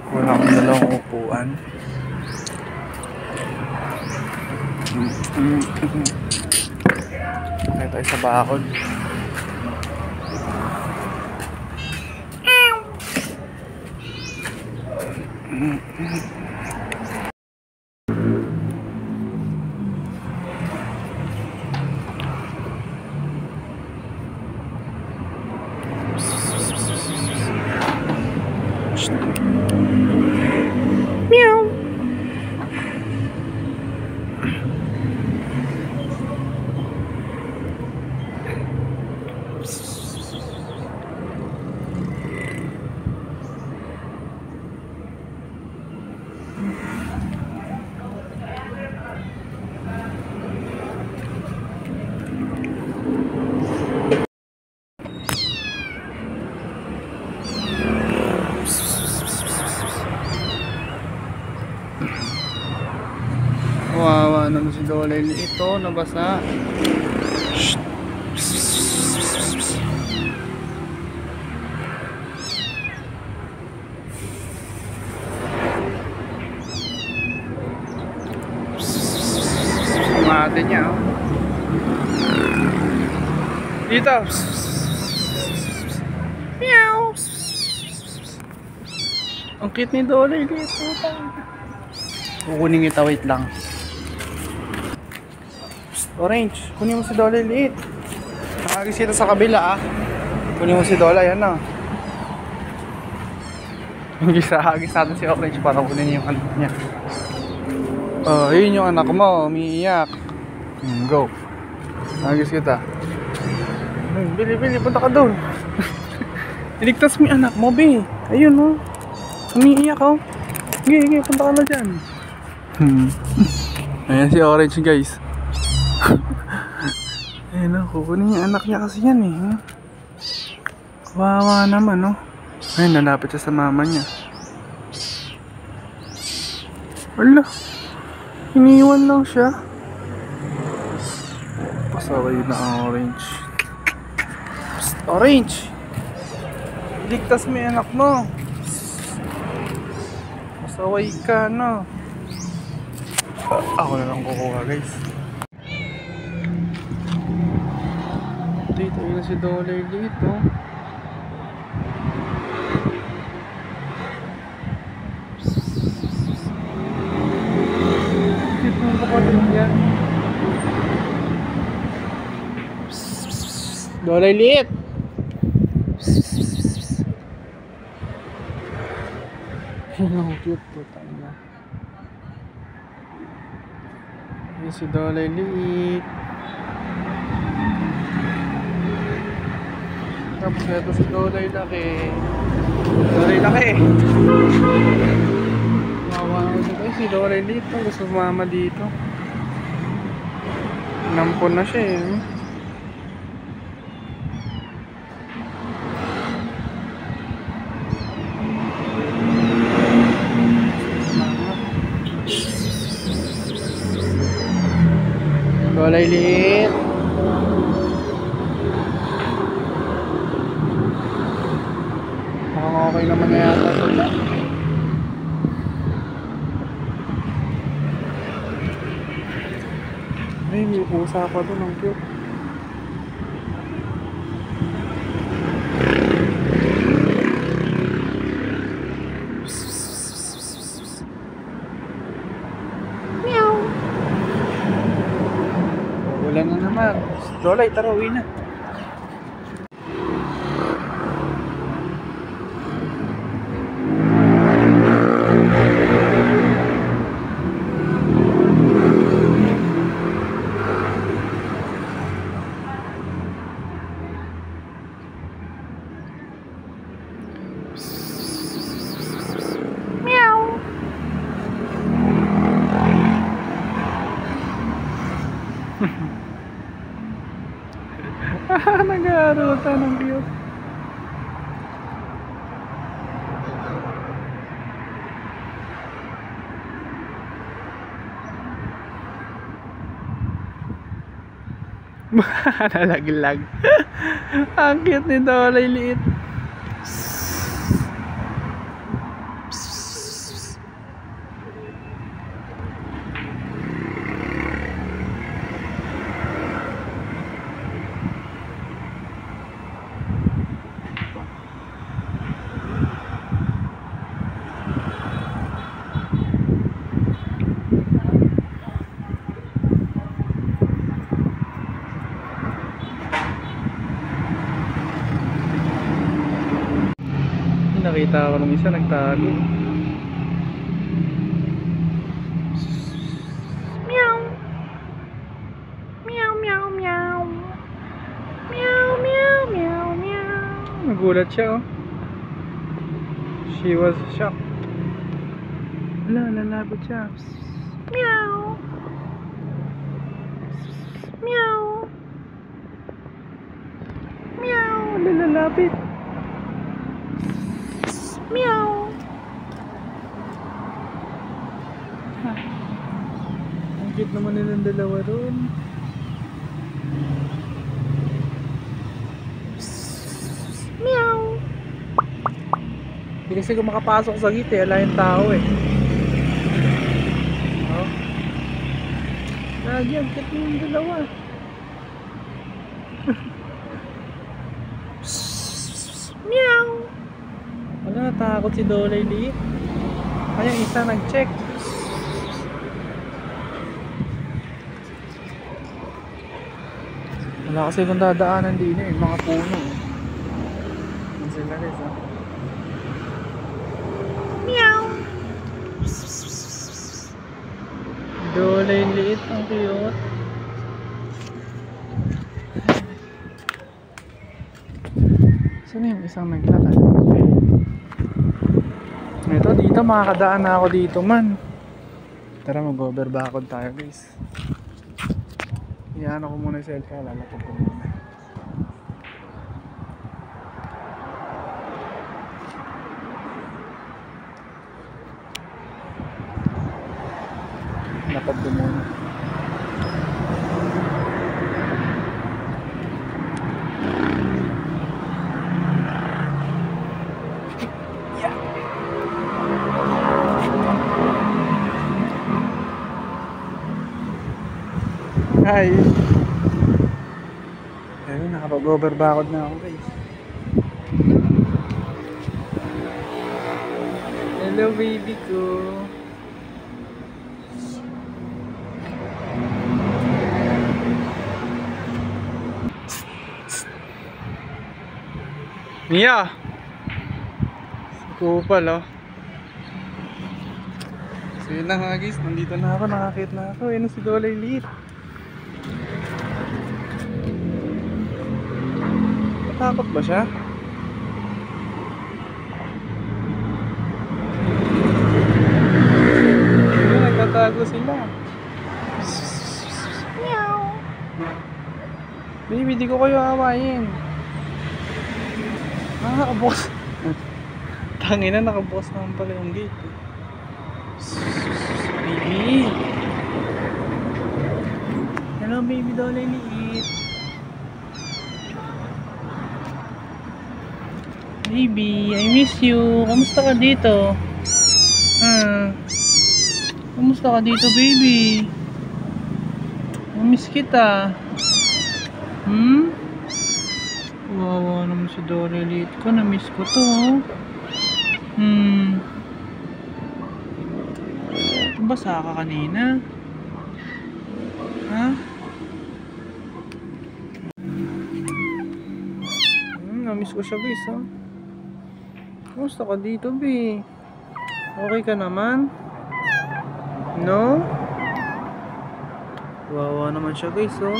Wala akong dalawang upuan. Okay tayo sa bakod. Meow. Wawa naman si Dolay ito, nabasa. Umate niya, oh. Dito. Meow. Ang cute ni Dolay dito. Kukunin kita, wait lang. Orange, kunin mo si Dolay liit. Nakagis kita sa kabila, ah. Kunin mo si Dolay, yan, ah. Hagis natin si Orange para kunin yung anak niya. Oh, yun yung anak mo, umiiyak. Go. Hagis kita. Bili, punta ka doon. Iligtas mo yung anak mo, be. Ayun, oh. Umiiyak, oh. Sige, punta ka na dyan. Ayan si Orange, guys. Ayun, oh, kukunin yung anak niya kasi yan, eh. Kawawa naman, oh. Ayun, nalapit siya sa mama niya. Wala. Iniwan lang siya. Pasaway na ang Orange. Psst, Orange! Iligtas mo yung anak mo. Pasaway ka, no? Ako na lang kukuha, guys. Dito yun si Dolay dito. Dito yung kapatid niya. Dolay liit. Ang cute po tayo. Yun si Dolay liit. Tapos ito si Dolay laki. Dolay laki. Mawawa ko si Dolay dito. Gusto mama dito. Nampon na siya, eh. Dolay liit. Mukhang okay naman na yata sila. Ay, may pusa pa doon. Ang cute. Meow. Wala na naman. Dolay, tara, uwi na. Nag-aarutan, ang cute. Nalaglag. Ang cute ni Dolay liit. nakita ako ng isa nagtago. Meow. Meow meow meow. Meow meow meow meow. Nagulat siya oh. She was shocked. Wala, lalapit siya. Meow. Meow. Meow. Lalapit. Meow. Ang cute naman nilang dalawa ron. Meow. Hindi kasi kung makapasok sa gate eh, ala yung tao eh. Oh. Lagi ang cute ng dalawa. Meow. Wala, natakot si Dolay Liit. Kaya isa nag-check. Wala kasi kung dadaanan din eh, mga puno. Yan sila guys ha. Meow. Dolay Liit, ang cute. Saan yung isang naglakad? Okay. Ito, dito makakadaan na ako dito man. Tara, mag-overbakod tayo guys. Iyan ako muna yung cellphone, lalapag ko muna. Lapag ko muna. Hi! Ayun, nakapag-overbakod na ako guys. Hello baby ko! Mia! Si Kupal oh. So yun na nga guys, nandito na ako, nakakit na ako. Ayun si Dolay Liit. Takot ba siya? Ayun, nagtatago sila. Meow. Baby, di ko kayo awayin. Nakabukas. Tangina, nakabukas naman pala yung gate. Baby. Hello baby, Dolay Liit. Baby, I miss you. Kamusta ka dito? Kamusta ka dito, baby? Miss kita. Wawa naman si Dolay Liit ko. Na-miss ko to. Basa ka kanina? Ha? Na-miss ko siya guys ha. Kamusta ka dito, B? Okay ka naman? No? Wawa naman siya guys oh.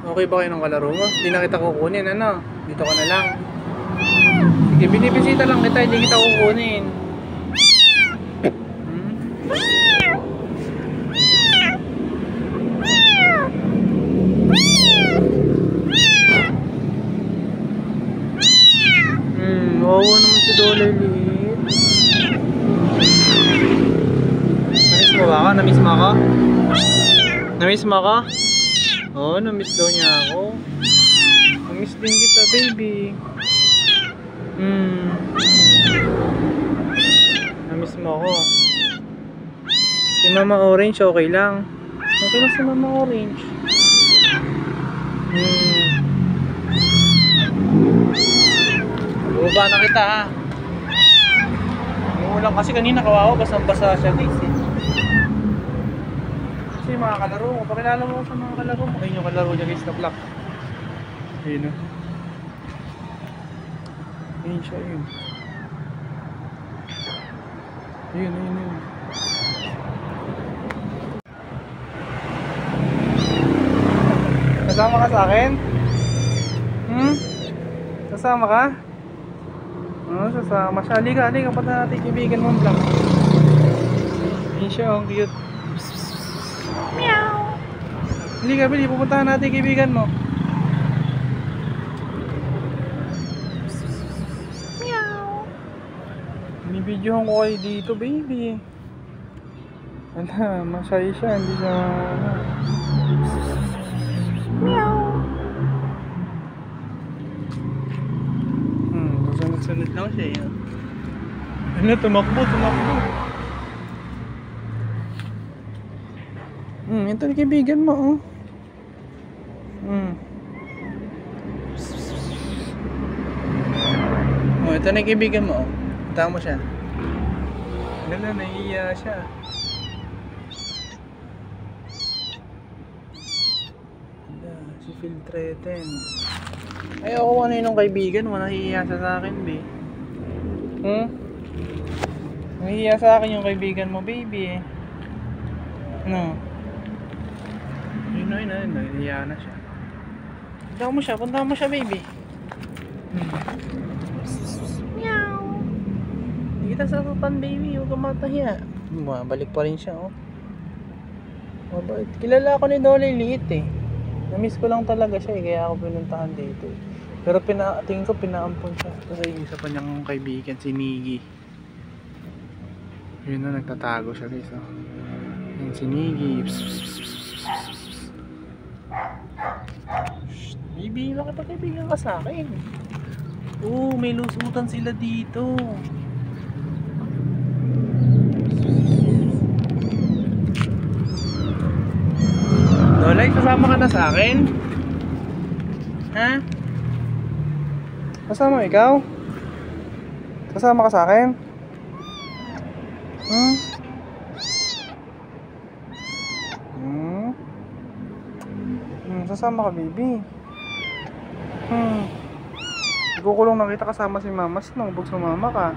Okay ba kayo ng kalaro mo? Hindi na kita kukunin, ano? Dito ka na lang. Sige, binibisita lang kita, hindi kita kukunin. Wawa naman si Dolay Liit. Namiss mo ba ako? Namiss mo ako? Namiss mo ako? Oo, namiss daw niya ako. Namiss din kita, baby. Namiss mo ako. Si Mama Orange okay lang. Okay lang si Mama Orange. Bumaba na kita ha. Umuulan kasi kanina, kawawa, basang-basa siya guys eh. Kasi yung mga kalaro mo, pakilala mo sa mga kalaro mo. Ayun yung kalaro niya guys na black. Ayun o. Ayun siya, ayun. Ayun. Kasama ka sa akin? Kasama ka? Sasama siya. Halika, pata natin kaibigan mo lang. Ayun siya, ang cute. Meow. Halika, Billy, pupuntahan natin kaibigan mo. Meow. Binibidyohan ko kayo dito, baby. Ala, masaya siya, hindi siya meow. Sunod lang siya yun. Ano, tumakbo. Ito na kaibigan mo, oh. Oh, ito na kaibigan mo, oh. Tama mo siya. Wala, naiiya siya. Wala, si Filtreten. Ayoko ano yung kaibigan mo, nahihiya siya sa akin, be. Nahihiya sa akin yung kaibigan mo, baby. Ano? Yun, nahihiya na siya. Punta mo siya, baby. Meow. Hindi kita sasapan, baby. Huwag kang matahiya. Balik pa rin siya, oh. Mabait. Kilala ko ni Dolly liit, eh. Namiss ko lang talaga siya, eh. Kaya ako pinuntahan dito, eh. Pero tingin ko pinaampon siya. Kasi isa pa niyang kaibigan, si Niggy. Yun na, nagtatago siya guys, oh. Yan si Niggy. Shh, baby, makipagkaibigan ka sa akin. Oh, may lusutan sila dito. Dolay, kasama ka na sa akin? Ha? Kasama ikaw? Kasama ka sa akin? Sasama ka, baby. Ikukulong na kita kasama si mama. Sino bug sumama ka?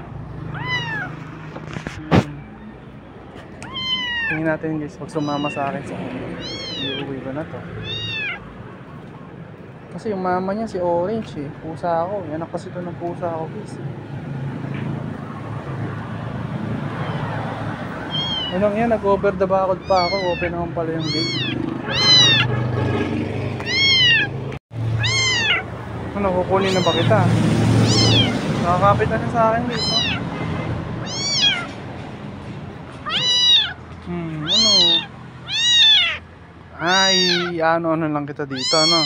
Tingin natin guys, pag sumama sa akin sa iuwi ba na to? Kasi yung mama niya si Orange, eh. Pusa ako. Anak kasi ito ng pusa ako guys. Anong yan, nag-over the bakod pa ako. Open naman pala yung gate. Ano, kukunin na ba kita? Nakakapit na siya sa akin guys, oh. Ano? Ay, ano lang kita dito, ano?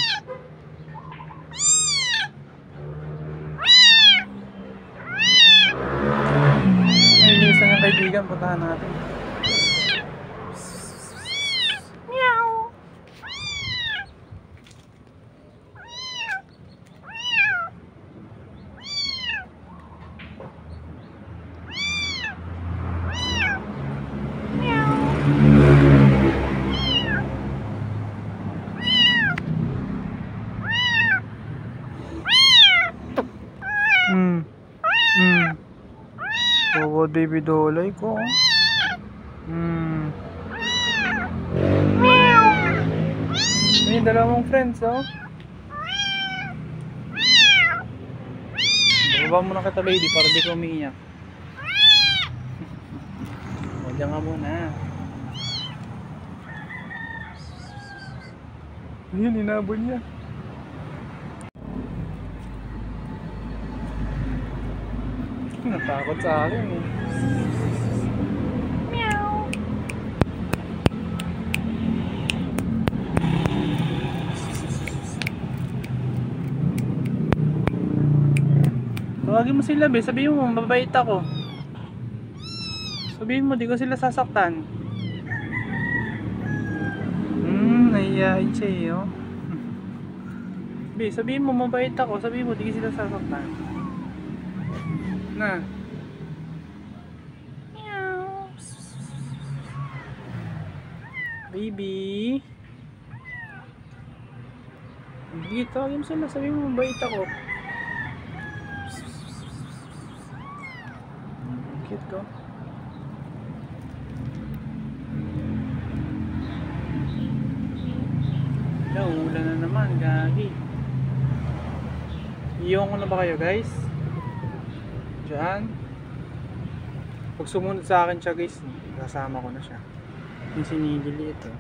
Ay, yung isang kaibigan, puntahan natin. Oh, baby Dolay ko. May dalawang friends, oh. Bababa mo na kita, baby, para di ka umiiyak. O, diyan ka muna. Ayun, inabon niya. Natakot sa akin, eh. Meow. Tawagin mo sila, be. Sabihin mo, mabait ako. Sabihin mo, di ko sila sasaktan. Nahiyain siya, eh, oh. Be, sabihin mo, mabait ako. Sabihin mo, di ko sila sasaktan. Na. Meow. Baby. Baby, tawagin mo sila. Sabi mo, mabait ako. Cute ko. Ulan na naman, gagi. Iyon ko na ba kayo, guys? Diyan. Pag sumunod sa akin siya, guys, kasama ko na siya. Yung sinigili ito.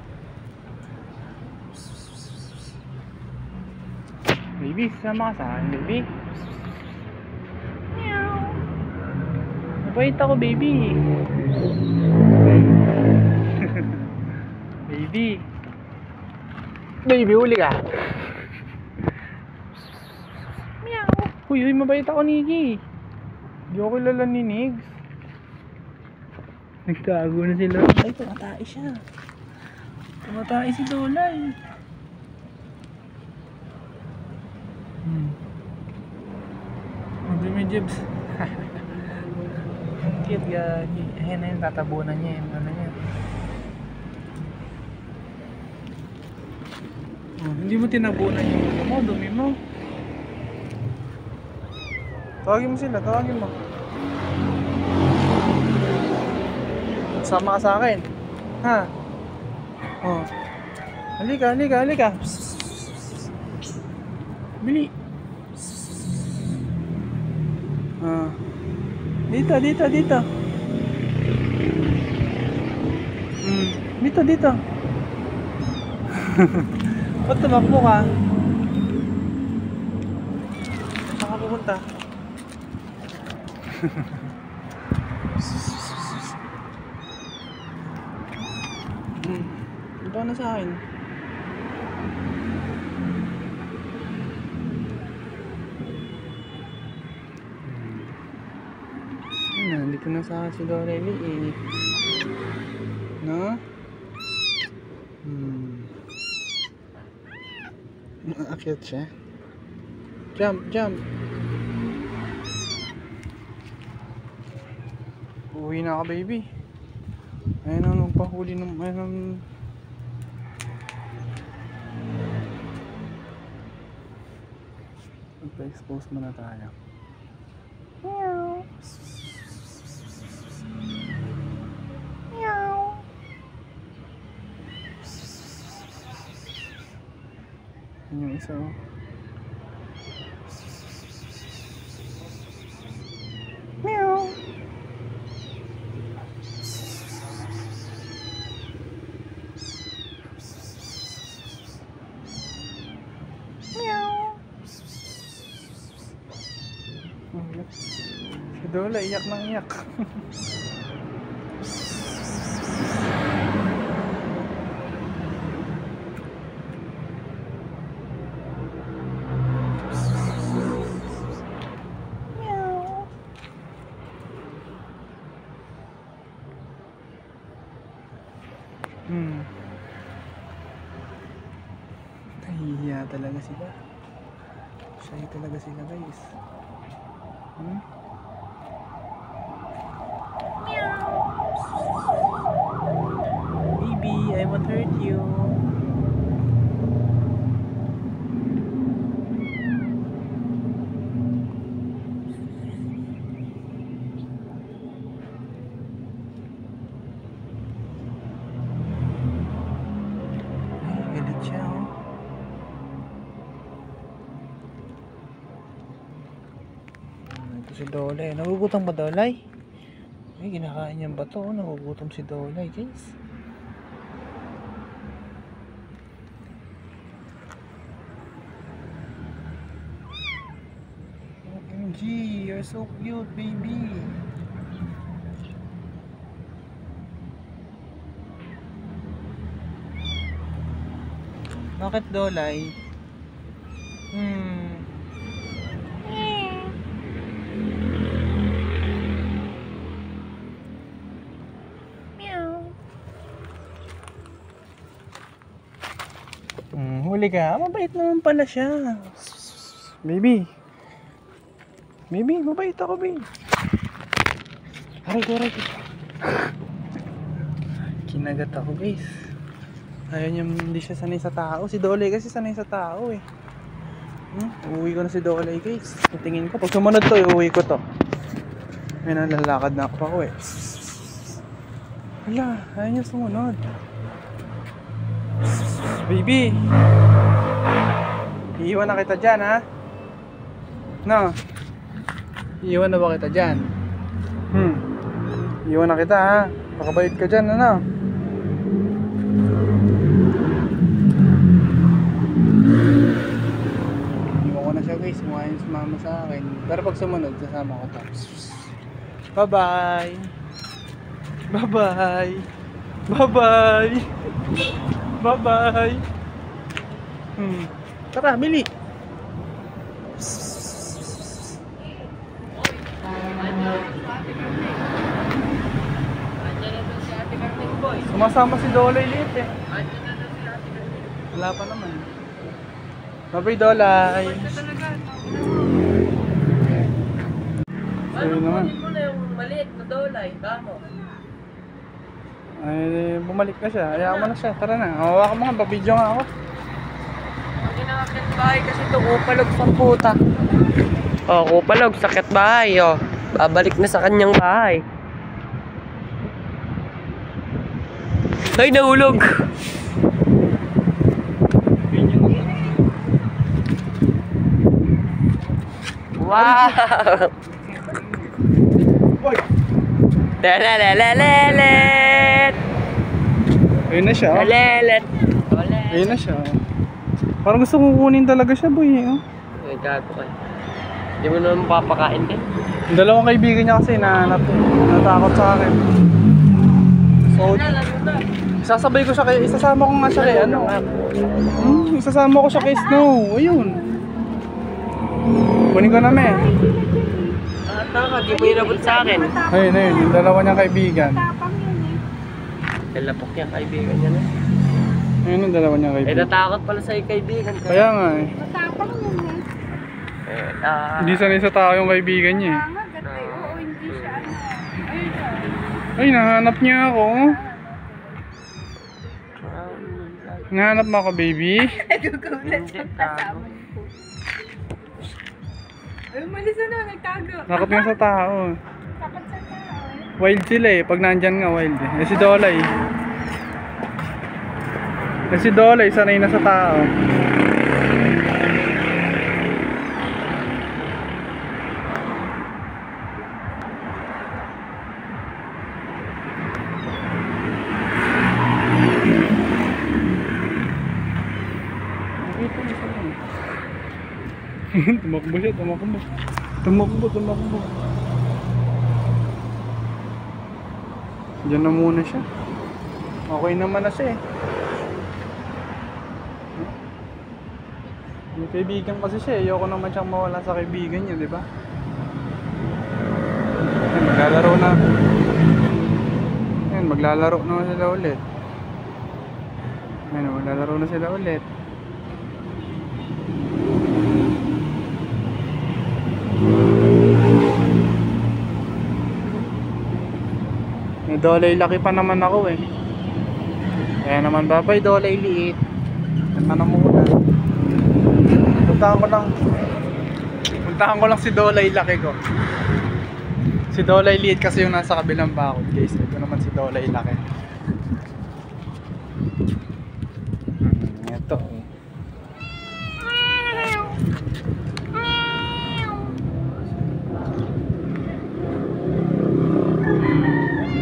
Baby, sama ka sa akin, baby. Meow. Mabait ako, baby. Baby. Baby, huli ka. Meow. Uy, mabait ako, Nigi. Hindi ako kilala ni Nigs. Nagtago na sila. Ay, tumatay siya. Tumatay si Dolay. May jibs. Ang cute, gagi. Ayan na yun, tatabunan niya yung ano niya. Hindi mo tinabunan yung ano mo, dumi mo. Tawagin mo sila, tawagin mo. Sama ka sa akin. Ha? Oh. Halika, halika, halika. Bili. Dito, dito, dito. Dito, dito. Ba't tumakbo ka? Saan ka pupunta? Ito na sa akin. Nandito na sa akin si Dorelli eh. No? Akyat siya. Jump, jump. Uwi na ka, baby. Ayun ang nagpahuli ng magpa-expose muna tayo. Meow. Meow. Yun yung isa, oh. Meow. Si Dola, iyak nang iyak. Nahihiya talaga sila. Shy talaga sila, guys. Baby, I won't hurt you. Ay, galit siya, oh. Ito si Dolay. Nagugutom ba, Dolay? Ay, kinakain niya ba ito? Nagugutom si Dolay, guys. OMG, you're so cute, baby. Bakit, Dolay? Huli ka. Mabait naman pala siya. Baby. Baby, mabait ako, baby. Aray ko, aray ko. Kinagat ako, guys. Ayun yung hindi siya sanay sa tao. Si Dolay kasi sanay sa tao eh. Uuwi ko na si Dolay guys. Tingin ko, pag sumunod to, uuwi ko to. Ayun, lalakad na ako pa ko eh. Hala, ayun yung sumunod. Baby! Iiwan na kita dyan ha? No? Iiwan na ba kita dyan? Iiwan na kita ha? Pakabait ka dyan ano? Iiwan ko na siya guys, mukha yung sumama sa akin. Pero pag sumunod, sasama ko to. Bye bye! Bye bye! Bye bye! Bye bye! Tara, bili! Sumasama si Dolay liit eh. Wala pa naman. Bye-bye Dolay. Sorry naman. Kunin mo na yung maliit na Dolay, kamo. Ay, bumalik na siya. Hayaan mo na siya. Tara na. Hawakan mo nga, babidyo nga ako. Ang ginakit bahay kasi ito, kupalog sa puta. Oh, kupalog, sakit bahay, oh. Babalik na sa kanyang bahay. Ay, nahulog! Wow! Lelelelelelet! Ayun na siya. Lelet! Ayun na siya. Parang gusto kong kunin talaga siya boy. Oh. Ay, gago ka. Hindi mo naman papakain din. Yung dalawang kaibigan niya kasi natakot sa akin. So, isasabay ko siya kay, isasama ko nga siya kay ano. Isasama ko siya kay Snow. Ayun. Kunin ko na me. Taka, di mo inabot sa akin. Ayun, yung dalawa niyang kaibigan. Kalapok niya, kaibigan niya na. Ayun yung dalawa niyang Eh, kaibigan. natakot pala sa'yo kaibigan. Kaya nga eh. Matapang yun eh. Hindi sanay sa tao yung kaibigan niya eh. Oo, hindi siya ano. Ayun siya. Ay, nahanap niya ako. Nahanap mo ako, baby. Nagugulat ang kasama ko. Ay, umalis na, nagtago. Nakap niya sa tao. Takot sa tao. Wild sila eh. Pag nandyan nga, wild eh. Si Dolay. Si Dolay, sanay na sa tao. Tumakbo siya, tumakbo. Tumakbo. Diyan na muna siya. Okay naman na siya eh. May kaibigan kasi siya eh. Ayoko naman siyang mawala sa kaibigan niya, di ba? Maglalaro na. Ayan, maglalaro na sila ulit. Ayan, maglalaro na sila ulit. May Dolay laki pa naman ako eh. Kaya naman babay Dolay liit. Ano muna. Puntahan ko lang si Dolay laki ko. Si Dolay liit kasi yung nasa kabilang bakod guys. Ito naman si Dolay laki. Ito.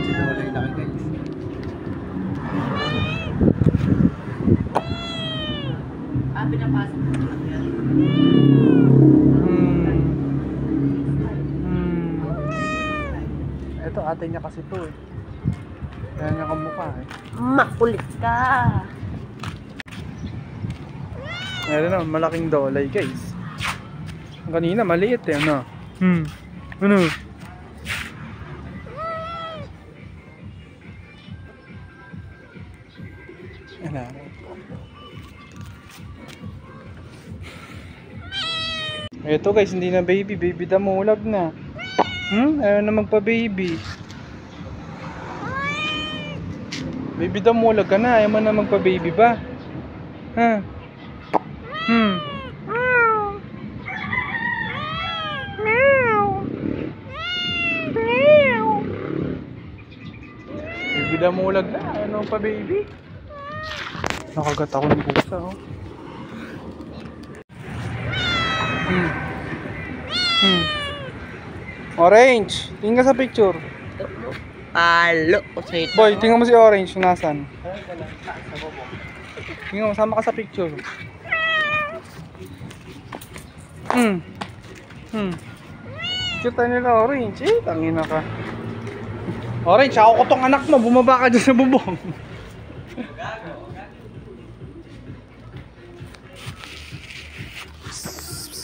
Si Dolay laki guys. Pinapasok mo lang yan. Ito ate niya kasi to eh. Kaya niya kamukha eh. Makulit ka. Meron naman malaking Dolay guys. Kanina maliit eh ano. Ano? Ano? Ito guys, hindi na baby damulag na. Ayaw na magpa-baby. Baby daw, mulag ka na. Ayaw mo na magpa-baby ba? Ha? Baby daw, mulag na. Ayaw na magpa-baby. Nakagat ako ng pusa, oh. Orange, tingin ka sa picture. Alo. Boy, tingnan mo si Orange, nasan? Tingnan mo, sama ka sa picture. Kita nila Orange, tangina ka. Orange, ako ko tong anak mo, bumaba ka dyan sa bubong.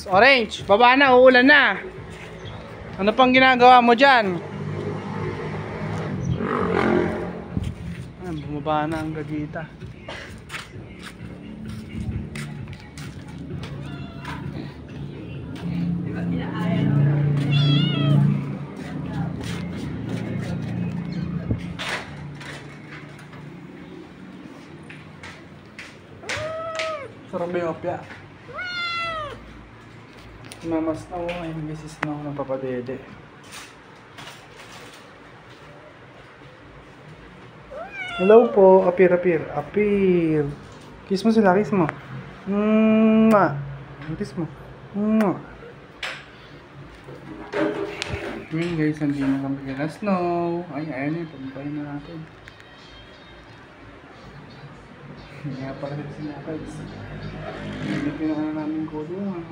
Orange, baba na, uulan na. Ano pang ginagawa mo dyan? Bumaba na ang gagita. Sarap ba yung opya? Mamas na ako, ay misis na ako ng papadede. Hello po, apir. Kiss mo sila, kiss mo. Kiss mo. Ngayon guys, hindi na kami kila Snow. Ay, ayun eh, pagpapain na natin. Hindi nga pala sila guys. Hindi pinaka na namin kulungan.